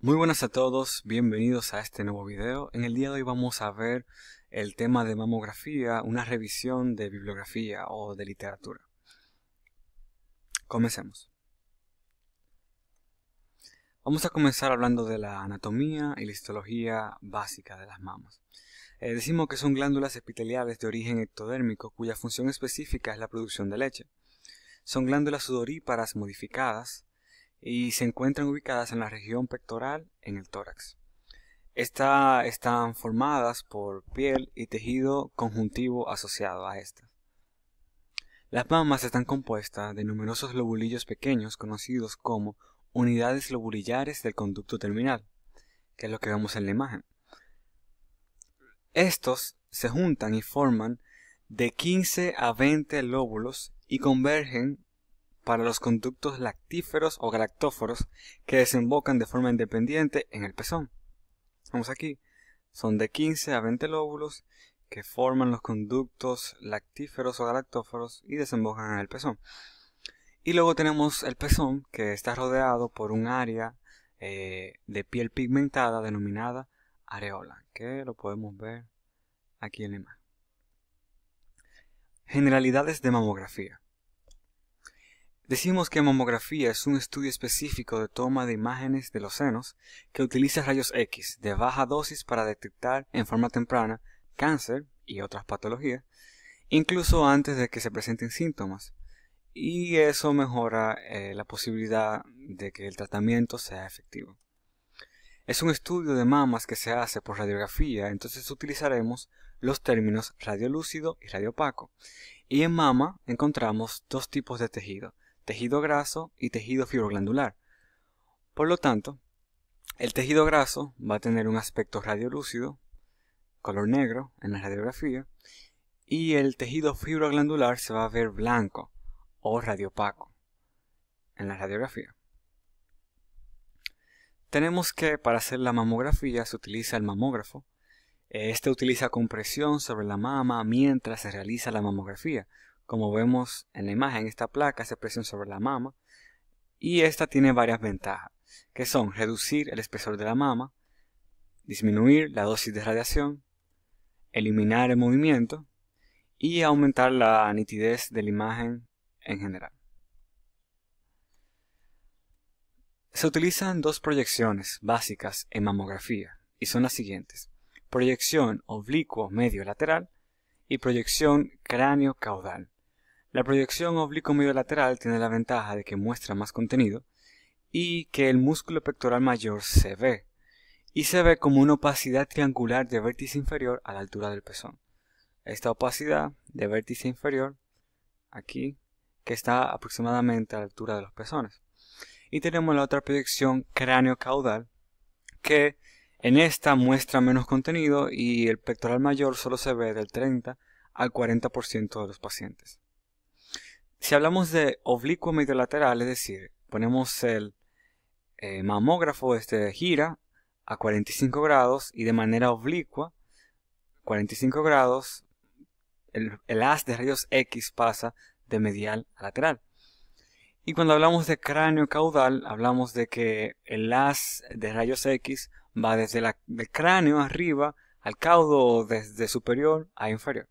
Muy buenas a todos, bienvenidos a este nuevo video. En el día de hoy vamos a ver el tema de mamografía, una revisión de bibliografía o de literatura. Comencemos. Vamos a comenzar hablando de la anatomía y la histología básica de las mamas. Decimos que son glándulas epiteliales de origen ectodérmico cuya función específica es la producción de leche. Son glándulas sudoríparas modificadas y se encuentran ubicadas en la región pectoral en el tórax. Están formadas por piel y tejido conjuntivo asociado a estas. Las mamas están compuestas de numerosos lobulillos pequeños conocidos como unidades lobulillares del conducto terminal, que es lo que vemos en la imagen. Estos se juntan y forman de 15 a 20 lóbulos y convergen para los conductos lactíferos o galactóforos que desembocan de forma independiente en el pezón. Vamos aquí, son de 15 a 20 lóbulos que forman los conductos lactíferos o galactóforos y desembocan en el pezón. Y luego tenemos el pezón, que está rodeado por un área de piel pigmentada denominada areola, que lo podemos ver aquí en la imagen. Generalidades de mamografía. Decimos que mamografía es un estudio específico de toma de imágenes de los senos que utiliza rayos X de baja dosis para detectar en forma temprana cáncer y otras patologías, incluso antes de que se presenten síntomas, y eso mejora la posibilidad de que el tratamiento sea efectivo. Es un estudio de mamas que se hace por radiografía, entonces utilizaremos los términos radiolúcido y radiopaco. Y en mama encontramos dos tipos de tejido, tejido graso y tejido fibroglandular. Por lo tanto, el tejido graso va a tener un aspecto radiolúcido, color negro en la radiografía, y el tejido fibroglandular se va a ver blanco o radiopaco en la radiografía. Tenemos que para hacer la mamografía se utiliza el mamógrafo. Este utiliza compresión sobre la mama mientras se realiza la mamografía. Como vemos en la imagen, esta placa hace presión sobre la mama y esta tiene varias ventajas, que son reducir el espesor de la mama, disminuir la dosis de radiación, eliminar el movimiento y aumentar la nitidez de la imagen en general. Se utilizan dos proyecciones básicas en mamografía y son las siguientes: proyección oblicuo medio lateral y proyección cráneo caudal. La proyección oblicuo medio lateral tiene la ventaja de que muestra más contenido y que el músculo pectoral mayor se ve, y se ve como una opacidad triangular de vértice inferior a la altura del pezón. Esta opacidad de vértice inferior, aquí, que está aproximadamente a la altura de los pezones. Y tenemos la otra proyección cráneo caudal, que en esta muestra menos contenido y el pectoral mayor solo se ve del 30 al 40% de los pacientes. Si hablamos de oblicuo medio lateral, es decir, ponemos el mamógrafo, gira a 45 grados y de manera oblicua, 45 grados, el haz de rayos X pasa de medial a lateral. Y cuando hablamos de cráneo caudal, hablamos de que el haz de rayos X va desde el cráneo arriba al caudo o desde superior a inferior.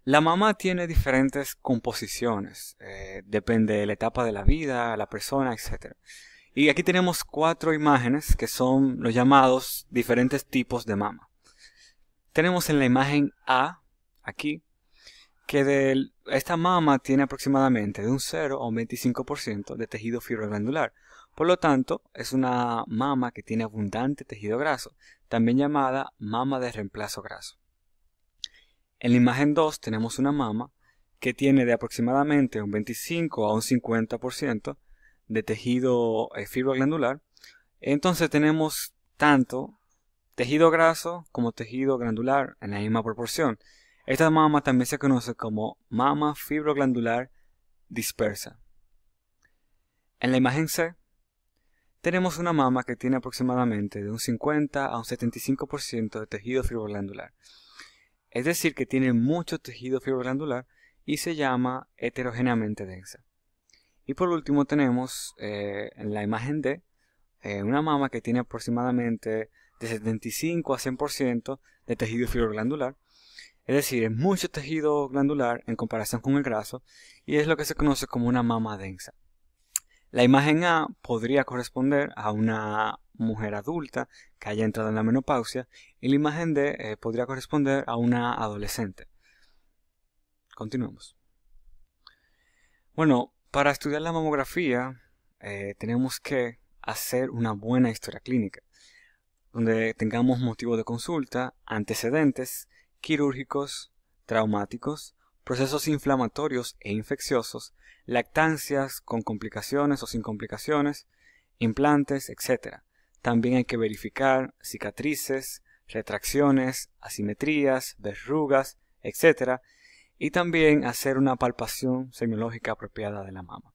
La mama tiene diferentes composiciones, depende de la etapa de la vida, la persona, etc. Y aquí tenemos 4 imágenes que son los llamados diferentes tipos de mama. Tenemos en la imagen A, aquí, que esta mama tiene aproximadamente de un 0 a un 25% de tejido fibroglandular. Por lo tanto, es una mama que tiene abundante tejido graso, también llamada mama de reemplazo graso. En la imagen 2 tenemos una mama que tiene de aproximadamente un 25 a un 50% de tejido fibroglandular. Entonces tenemos tanto tejido graso como tejido glandular en la misma proporción. Esta mama también se conoce como mama fibroglandular dispersa. En la imagen C tenemos una mama que tiene aproximadamente de un 50 a un 75% de tejido fibroglandular. Es decir, que tiene mucho tejido fibroglandular y se llama heterogéneamente densa. Y por último tenemos en la imagen D una mama que tiene aproximadamente de 75 a 100% de tejido fibroglandular. Es decir, es mucho tejido glandular en comparación con el graso y es lo que se conoce como una mama densa. La imagen A podría corresponder a una mujer adulta que haya entrado en la menopausia y la imagen D podría corresponder a una adolescente. Continuemos. Bueno, para estudiar la mamografía tenemos que hacer una buena historia clínica, donde tengamos motivo de consulta, antecedentes quirúrgicos, traumáticos, procesos inflamatorios e infecciosos, lactancias con complicaciones o sin complicaciones, implantes, etc. También hay que verificar cicatrices, retracciones, asimetrías, verrugas, etc. Y también hacer una palpación semiológica apropiada de la mama.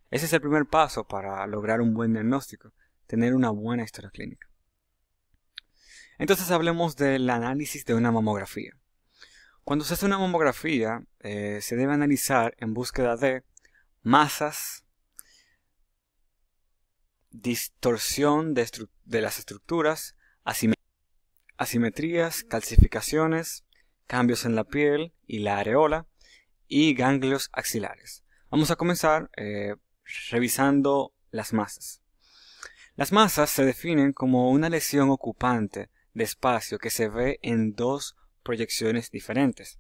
Ese es el primer paso para lograr un buen diagnóstico, tener una buena historia clínica. Entonces hablemos del análisis de una mamografía. Cuando se hace una mamografía, se debe analizar en búsqueda de masas, distorsión de las estructuras, asimetrías, calcificaciones, cambios en la piel y la areola y ganglios axilares. Vamos a comenzar revisando las masas. Las masas se definen como una lesión ocupante de espacio que se ve en dos proyecciones diferentes.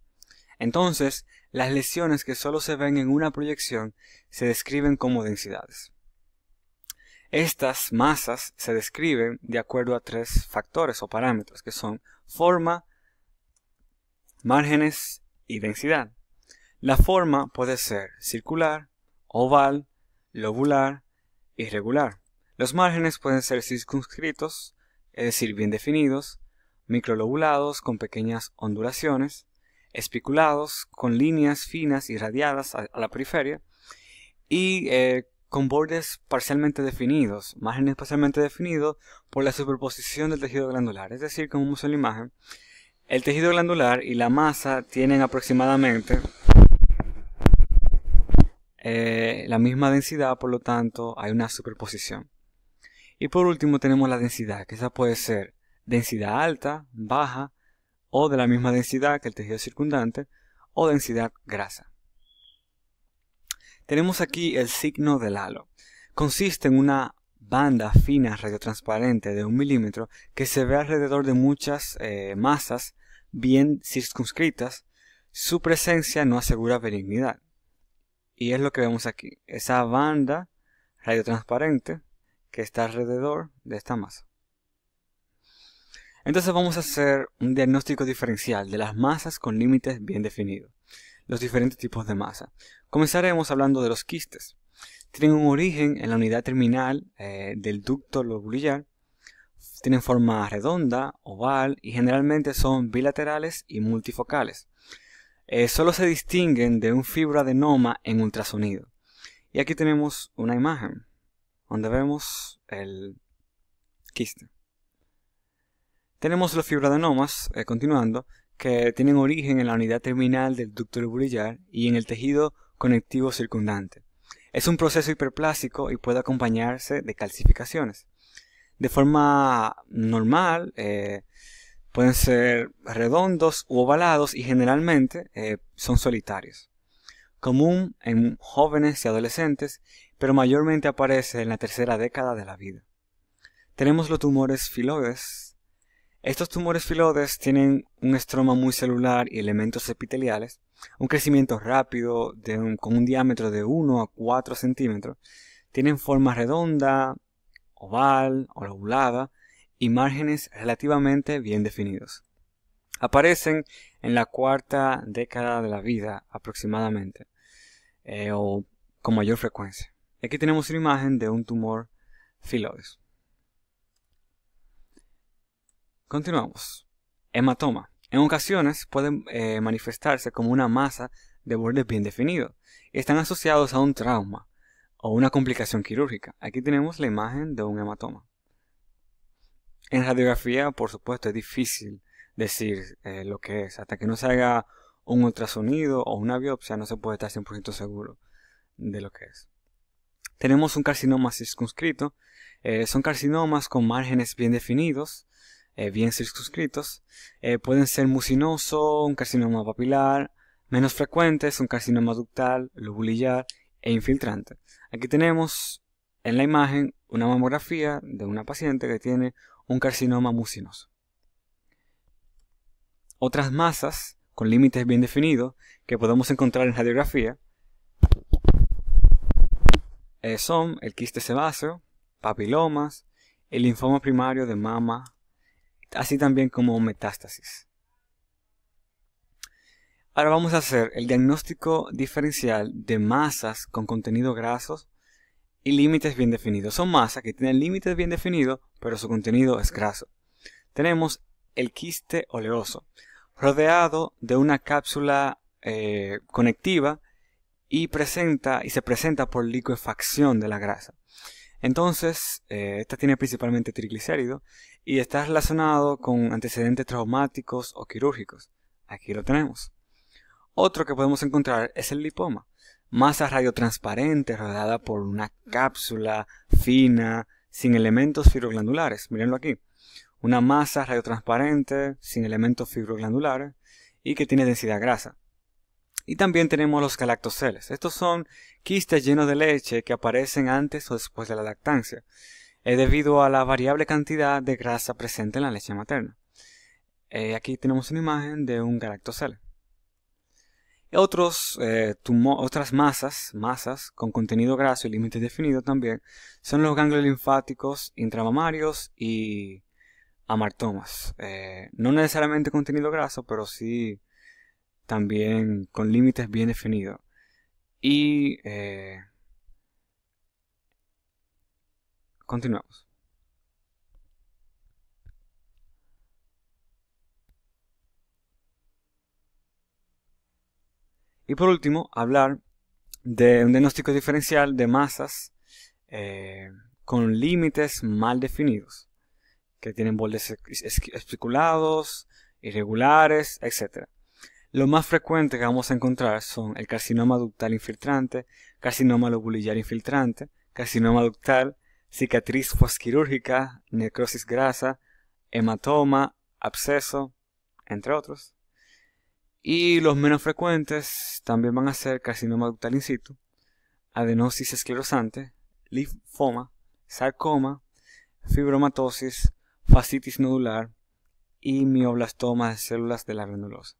Entonces, las lesiones que solo se ven en una proyección se describen como densidades. Estas masas se describen de acuerdo a tres factores o parámetros que son forma, márgenes y densidad. La forma puede ser circular, oval, lobular, irregular. Los márgenes pueden ser circunscritos, es decir, bien definidos, microlobulados con pequeñas ondulaciones, espiculados con líneas finas y radiadas a la periferia y con bordes parcialmente definidos, márgenes parcialmente definidos por la superposición del tejido glandular. Es decir, como vemos en la imagen, el tejido glandular y la masa tienen aproximadamente la misma densidad, por lo tanto hay una superposición. Y por último tenemos la densidad, que esa puede ser densidad alta, baja o de la misma densidad que el tejido circundante o densidad grasa. Tenemos aquí el signo del halo. Consiste en una banda fina radiotransparente de 1 milímetro que se ve alrededor de muchas masas bien circunscritas. Su presencia no asegura benignidad. Y es lo que vemos aquí, esa banda radiotransparente que está alrededor de esta masa. Entonces vamos a hacer un diagnóstico diferencial de las masas con límites bien definidos, los diferentes tipos de masa. Comenzaremos hablando de los quistes. Tienen un origen en la unidad terminal del ducto lobulillar, tienen forma redonda, oval y generalmente son bilaterales y multifocales. Solo se distinguen de un fibroadenoma en ultrasonido. Y aquí tenemos una imagen donde vemos el quiste. Tenemos los fibroadenomas, continuando, que tienen origen en la unidad terminal del ducto lobulillar y en el tejido conectivo circundante. Es un proceso hiperplásico y puede acompañarse de calcificaciones. De forma normal, pueden ser redondos u ovalados y generalmente son solitarios. Común en jóvenes y adolescentes, pero mayormente aparece en la tercera década de la vida. Tenemos los tumores filoides. Estos tumores filoides tienen un estroma muy celular y elementos epiteliales, un crecimiento rápido con un diámetro de 1 a 4 centímetros. Tienen forma redonda, oval o lobulada y márgenes relativamente bien definidos. Aparecen en la cuarta década de la vida aproximadamente, o con mayor frecuencia. Aquí tenemos una imagen de un tumor filoides. Continuamos. Hematoma. En ocasiones pueden manifestarse como una masa de bordes bien definidos y están asociados a un trauma o una complicación quirúrgica. Aquí tenemos la imagen de un hematoma. En radiografía, por supuesto, es difícil decir lo que es. Hasta que no se haga un ultrasonido o una biopsia, no se puede estar 100% seguro de lo que es. Tenemos un carcinoma circunscrito. Son carcinomas con márgenes bien definidos, bien circunscritos. Pueden ser mucinoso, un carcinoma papilar. Menos frecuentes, un carcinoma ductal, lobulillar e infiltrante. Aquí tenemos en la imagen una mamografía de una paciente que tiene un carcinoma mucinoso. Otras masas con límites bien definidos que podemos encontrar en radiografía son el quiste sebáceo, papilomas, el linfoma primario de mama, así también como metástasis. Ahora vamos a hacer el diagnóstico diferencial de masas con contenido grasos y límites bien definidos. Son masas que tienen límites bien definidos, pero su contenido es graso. Tenemos el quiste oleoso, rodeado de una cápsula conectiva y se presenta por liquefacción de la grasa. Entonces, esta tiene principalmente triglicéridos y está relacionado con antecedentes traumáticos o quirúrgicos. Aquí lo tenemos. Otro que podemos encontrar es el lipoma, masa radiotransparente rodeada por una cápsula fina, sin elementos fibroglandulares. Mírenlo aquí. Una masa radiotransparente, sin elementos fibroglandulares y que tiene densidad grasa. Y también tenemos los galactoceles. Estos son quistes llenos de leche que aparecen antes o después de la lactancia, debido a la variable cantidad de grasa presente en la leche materna. Aquí tenemos una imagen de un galactocele. Otras masas con contenido graso y límites definidos también son los ganglios linfáticos intramamarios y amartomas. No necesariamente contenido graso, pero sí también con límites bien definidos. Y continuamos. Y por último, hablar de un diagnóstico diferencial de masas con límites mal definidos, que tienen bordes especulados, irregulares, etc. Lo más frecuente que vamos a encontrar son el carcinoma ductal infiltrante, carcinoma lobulillar infiltrante, carcinoma ductal, cicatriz postquirúrgica, necrosis grasa, hematoma, absceso, entre otros. Y los menos frecuentes también van a ser carcinoma ductal in situ, adenosis esclerosante, linfoma, sarcoma, fibromatosis, fascitis nodular y mioblastoma de células de la granulosa.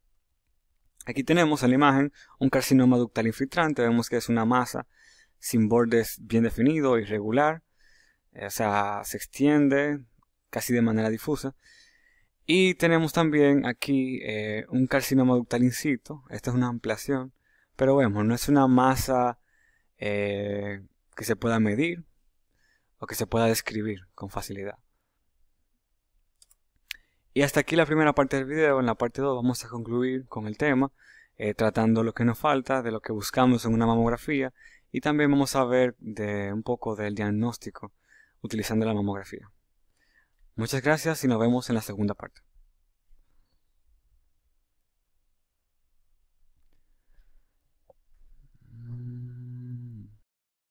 Aquí tenemos en la imagen un carcinoma ductal infiltrante. Vemos que es una masa sin bordes bien definidos, irregular, o sea, se extiende casi de manera difusa. Y tenemos también aquí un carcinoma ductal in situ. Esta es una ampliación, pero vemos, no es una masa que se pueda medir o que se pueda describir con facilidad. Y hasta aquí la primera parte del video. En la parte 2 vamos a concluir con el tema, tratando lo que nos falta, de lo que buscamos en una mamografía, y también vamos a ver un poco del diagnóstico utilizando la mamografía. Muchas gracias y nos vemos en la segunda parte.